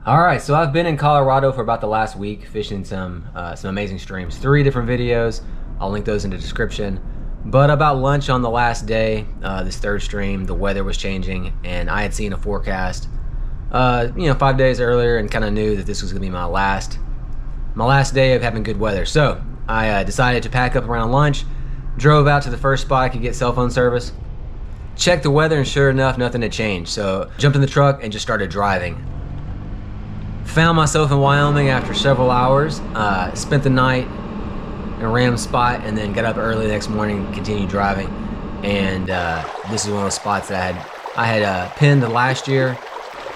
All right, so I've been in Colorado for about the last week, fishing some amazing streams. 3 different videos. I'll link those in the description. But about lunch on the last day, this third stream, the weather was changing, and I had seen a forecast, 5 days earlier, and kind of knew that this was gonna be my last day of having good weather. So I decided to pack up around lunch, drove out to the first spot I could get cell phone service, checked the weather, and sure enough, nothing had changed. So jumped in the truck and just started driving. Found myself in Wyoming after several hours, spent the night in a random spot, and then got up early the next morning, continued driving. And this is one of those spots that I had pinned last year.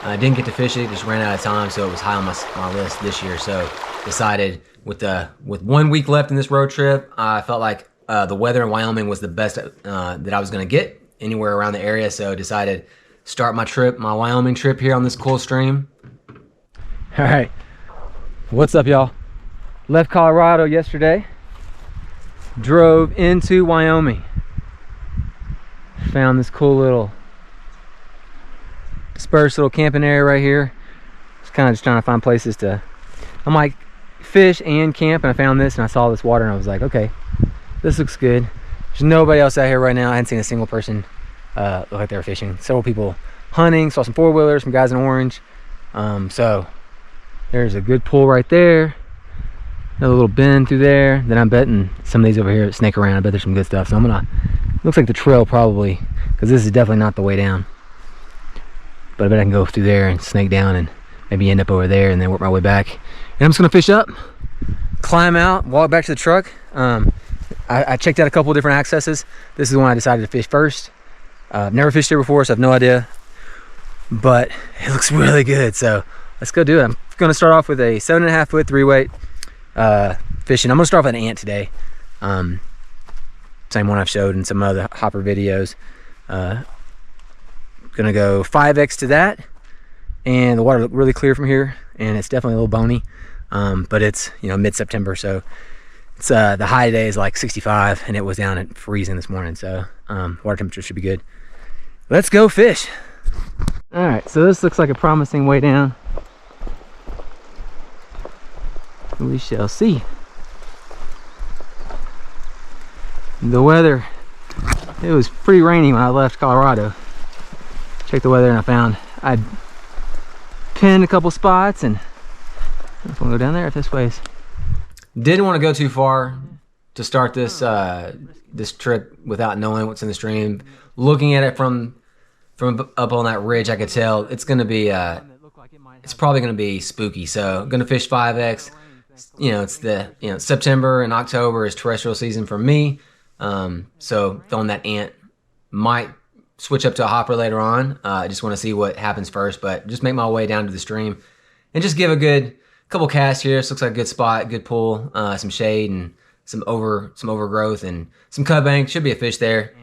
I didn't get to fish it, just ran out of time, so it was high on my list this year. So decided with 1 week left in this road trip, I felt like the weather in Wyoming was the best that I was gonna get anywhere around the area. So decided start my Wyoming trip here on this cool stream. All right, what's up, y'all? Left Colorado yesterday, drove into Wyoming, found this cool little dispersed little camping area right here. Just kind of trying to find places to, I'm like, fish and camp, and I found this and I saw this water and I was like, okay, this looks good. There's nobody else out here right now. I hadn't seen a single person look like they were fishing. Several people hunting, saw some four-wheelers, some guys in orange. So there's a good pool right there. Another little bend through there. Then I'm betting some of these over here snake around. I bet there's some good stuff. So I'm gonna, looks like the trail probably, because this is definitely not the way down. But I bet I can go through there and snake down and maybe end up over there and then work my way back. And I'm just gonna fish up, climb out, walk back to the truck. I checked out a couple different accesses. This is the one I decided to fish first. Never fished here before, so I have no idea. But it looks really good, so let's go do it. I'm gonna start off with a 7.5 foot 3-weight fishing. I'm gonna start off with an ant today. Same one I've showed in some other hopper videos. Gonna go 5X to that, and the water looked really clear from here, and it's definitely a little bony, but it's mid-September, so it's the high today is like 65, and it was down at freezing this morning, so water temperature should be good. Let's go fish. All right, so this looks like a promising way down. We shall see. The weather, it was pretty rainy when I left Colorado. Checked the weather and I found I'd pinned a couple spots, and I just want to go down there if this ways. Didn't want to go too far to start this this trip without knowing what's in the stream. Looking at it from up on that ridge, I could tell it's gonna be it's probably gonna be spooky. So I'm gonna fish 5X. It's the September and October is terrestrial season for me. So throwing that ant, might switch up to a hopper later on. I just want to see what happens first, but just make my way down to the stream and just give a good couple casts here. This looks like a good spot, good pool, some shade and some overgrowth and some cut bank. Should be a fish there.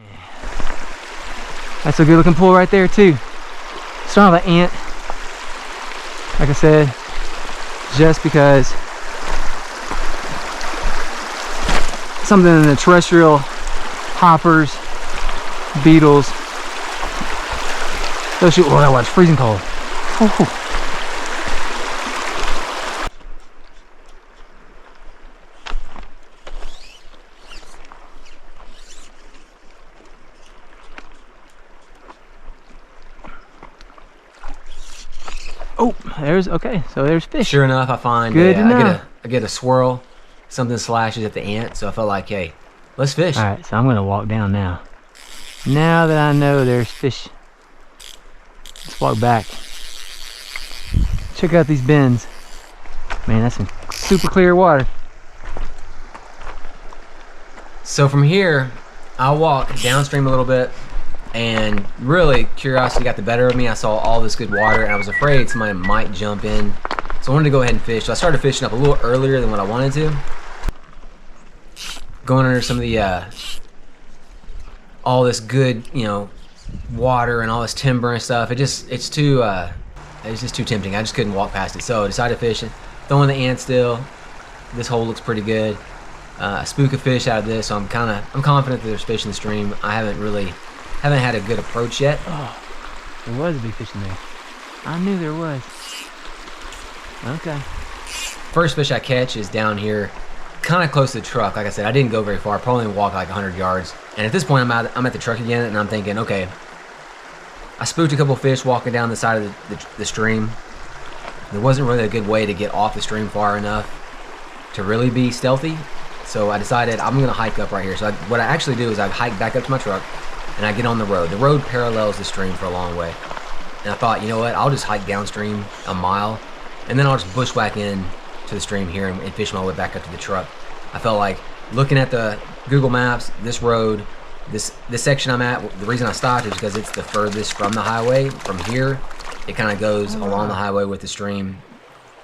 That's a good looking pool right there too. Starting with an ant, like I said, just because something in the terrestrial hoppers, beetles. Oh shoot, that was freezing cold. Oh, there's fish. Sure enough, I find I get a swirl. Something slashes at the ant, so I felt like, hey, let's fish. All right, so I'm gonna walk down now. Now that I know there's fish, let's walk back. Check out these bends. Man, that's some super clear water. So from here, I'll walk downstream a little bit, and really curiosity got the better of me. I saw all this good water, and I was afraid somebody might jump in. So I wanted to go ahead and fish. So I started fishing up a little earlier than what I wanted to. Going under some of the all this good water and all this timber and stuff. It's just too tempting. I just couldn't walk past it, so I decided to fish it. Throwing the ant still. This hole looks pretty good. Spook a fish out of this, so I'm confident that there's fish in the stream. I haven't had a good approach yet. Oh, there was a big fish in there. I knew there was. Okay. First fish I catch is down here, kind of close to the truck. Like I said, I didn't go very far. Probably walked like 100 yards. And at this point, I'm at the truck again, and I'm thinking, okay, I spooked a couple fish walking down the side of the stream. There wasn't really a good way to get off the stream far enough to really be stealthy. So I decided I'm going to hike up right here. So what I actually do is I hike back up to my truck, and I get on the road. The road parallels the stream for a long way. And I thought, you know what, I'll just hike downstream a mile, and then I'll just bushwhack in to the stream here and fish my way back up to the truck. I felt like looking at the Google Maps, this road, this section I'm at, the reason I stopped is because it's the furthest from the highway. From here, it kind of goes along the highway with the stream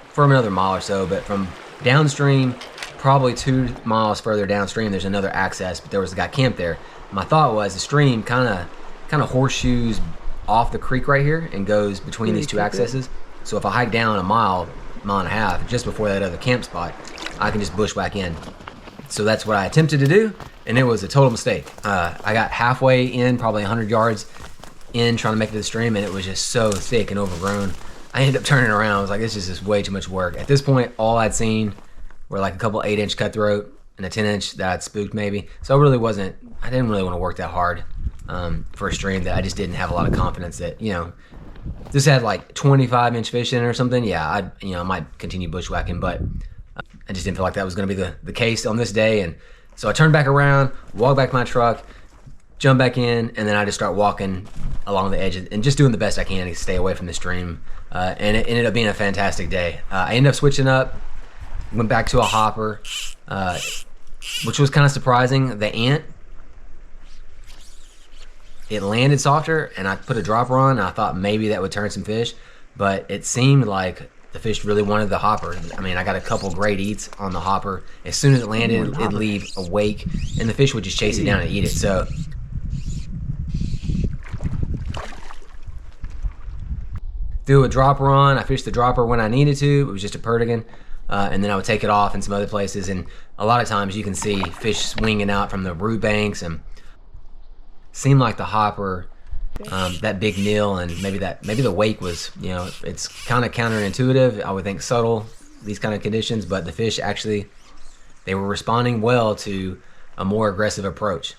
for another mile or so, but from downstream, probably 2 miles further downstream, there's another access, but there was a guy camped there. My thought was the stream kind of horseshoes off the creek right here and goes between these two accesses. So if I hike down a mile and a half just before that other camp spot, I can just bushwhack in. So that's what I attempted to do, and it was a total mistake. I got halfway in, probably 100 yards in, trying to make it to the stream, and it was just so thick and overgrown. I ended up turning around. I was like, this is just way too much work. At this point, all I'd seen were like a couple 8-inch cutthroat and a 10-inch that I'd spooked maybe. So I didn't really want to work that hard for a stream that I just didn't have a lot of confidence that, you know, this had like 25-inch fish in it or something. Yeah, I might continue bushwhacking, but I just didn't feel like that was going to be the case on this day. And so I turned back around, walked back to my truck, jump back in, and then I just start walking along the edge and just doing the best I can to stay away from the stream. And it ended up being a fantastic day. I ended up switching up, went back to a hopper, which was kind of surprising. The ant, it landed softer, and I put a dropper on, and I thought maybe that would turn some fish, but it seemed like the fish really wanted the hopper. I mean, I got a couple great eats on the hopper. As soon as it landed, it'd leave a wake, and the fish would just chase it down and eat it. So threw a dropper on. I fished the dropper when I needed to. It was just a perdigan. And then I would take it off in some other places. And a lot of times you can see fish swinging out from the root banks, and seemed like the hopper, that big meal, and maybe the wake was, you know, it's kind of counterintuitive. I would think subtle, these kind of conditions, but the fish actually, they were responding well to a more aggressive approach.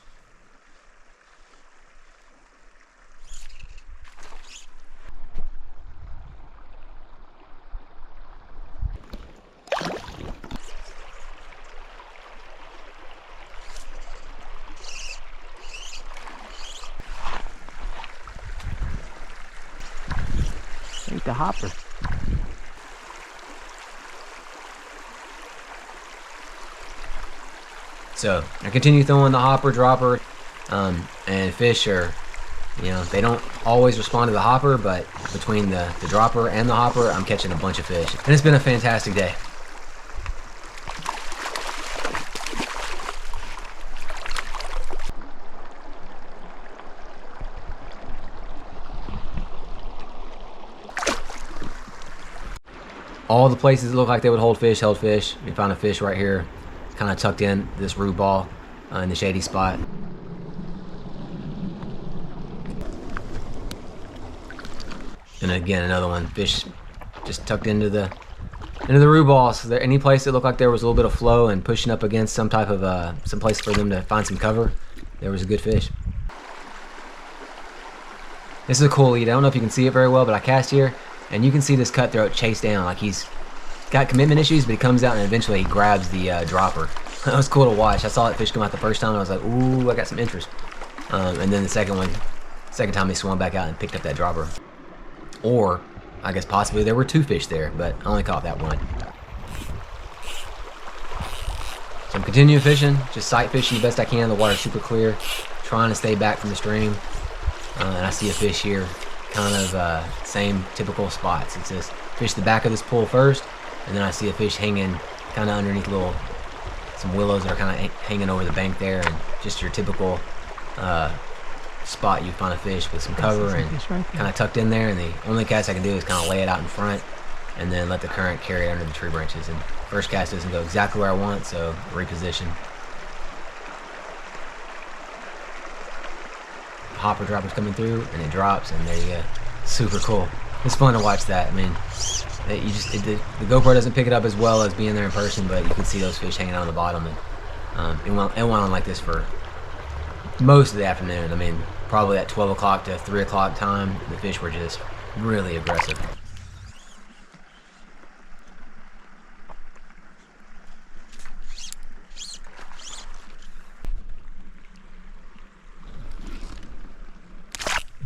Ain't the hopper. So I continue throwing the hopper, dropper, and fish are, you know, they don't always respond to the hopper, but between the dropper and the hopper, I'm catching a bunch of fish. And it's been a fantastic day. All the places that look like they would hold fish, held fish. We found a fish right here, kind of tucked in this root ball in the shady spot. And again, another one, fish just tucked into the root ball. So there, any place that looked like there was a little bit of flow and pushing up against some type of some place for them to find some cover, there was a good fish. This is a cool lead. I don't know if you can see it very well, but I cast here, and you can see this cutthroat chase down. Like he's got commitment issues, but he comes out and eventually he grabs the dropper. That was cool to watch. I saw that fish come out the first time, and I was like, ooh, I got some interest. And then the second time he swung back out and picked up that dropper. Or, I guess possibly there were 2 fish there, but I only caught that one. So I'm continuing fishing, just sight fishing the best I can. The water's super clear, trying to stay back from the stream. And I see a fish here, kind of same typical spots. It's just fish the back of this pool first, and then I see a fish hanging kind of underneath some willows that are kind of hanging over the bank there, and just your typical spot you find a fish with some cover and kind of tucked in there. And the only cast I can do is kind of lay it out in front and then let the current carry it under the tree branches. And first cast doesn't go exactly where I want, so reposition. Hopper dropper's coming through, and it drops, and there you go. Super cool. It's fun to watch that. I mean, The GoPro doesn't pick it up as well as being there in person, but you can see those fish hanging out on the bottom. And it went on like this for most of the afternoon. I mean, probably at 12 o'clock to 3 o'clock time, the fish were just really aggressive.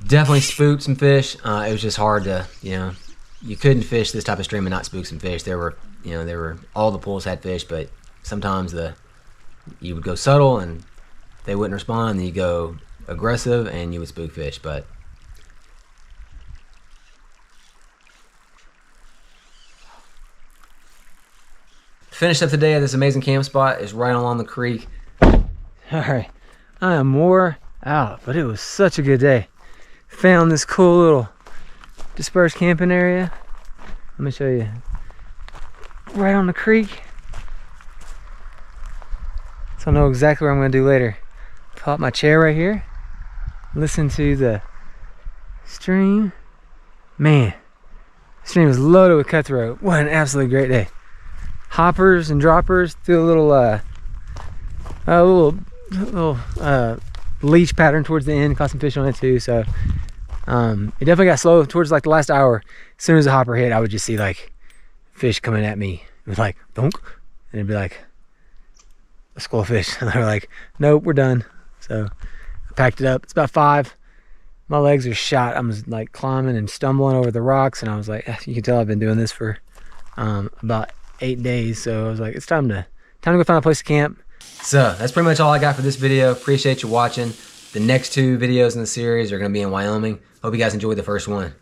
Definitely spooked some fish. It was just hard to, you couldn't fish this type of stream and not spook some fish. There were all the pools had fish, but sometimes you would go subtle and they wouldn't respond, and you go aggressive and you would spook fish. But finished up today at this amazing camp spot. It's right along the creek. All right, I am wore out, but it was such a good day. Found this cool little dispersed camping area. Let me show you. Right on the creek. So I know exactly what I'm gonna do later. Pull out my chair right here. Listen to the stream. Man, the stream is loaded with cutthroat. What an absolutely great day. Hoppers and droppers. Do a little leech pattern towards the end. Caught some fish on it too. So it definitely got slow towards like the last hour. As soon as the hopper hit, I would just see like fish coming at me. It was like donk, and it'd be like a school of fish. And they were like, nope, we're done. So I packed it up. It's about 5. My legs are shot. I was like climbing and stumbling over the rocks, and I was like, you can tell I've been doing this for about 8 days. So I was like, it's time to go find a place to camp. So that's pretty much all I got for this video. Appreciate you watching. The next 2 videos in the series are going to be in Wyoming. Hope you guys enjoyed the first one.